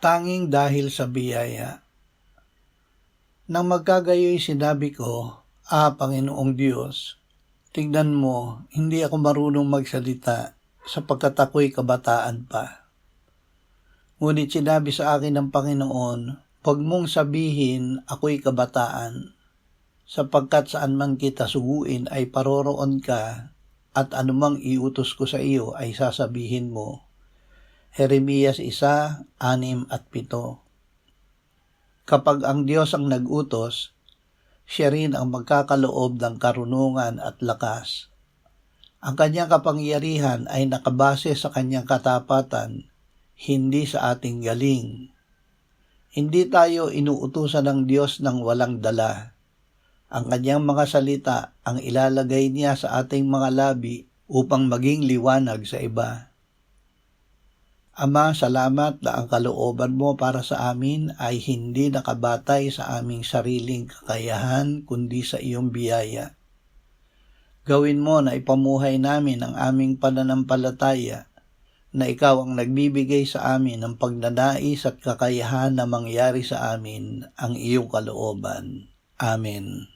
tanging dahil sa biyaya. Nang magkagayoy sinabi ko, Panginoong Diyos, tignan mo, hindi ako marunong magsalita sapagkat ako'y kabataan pa. Ngunit sinabi sa akin ng Panginoon, huwag mong sabihin ako'y kabataan, sapagkat saan man kita suguin ay paroroon ka at anumang iutos ko sa iyo ay sasabihin mo. Jeremias 1:6-7. Kapag ang Diyos ang nag-utos, siya rin ang magkakaloob ng karunungan at lakas. Ang kanyang kapangyarihan ay nakabase sa kanyang katapatan, hindi sa ating galing. Hindi tayo inuutusan ng Diyos ng walang dala. Ang kanyang mga salita ang ilalagay niya sa ating mga labi upang maging liwanag sa iba. Ama, salamat na ang kalooban mo para sa amin ay hindi nakabatay sa aming sariling kakayahan kundi sa iyong biyaya. Gawin mo na ipamuhay namin ang aming pananampalataya na ikaw ang nagbibigay sa amin ng pagnanais at kakayahan na mangyari sa amin ang iyong kalooban. Amen.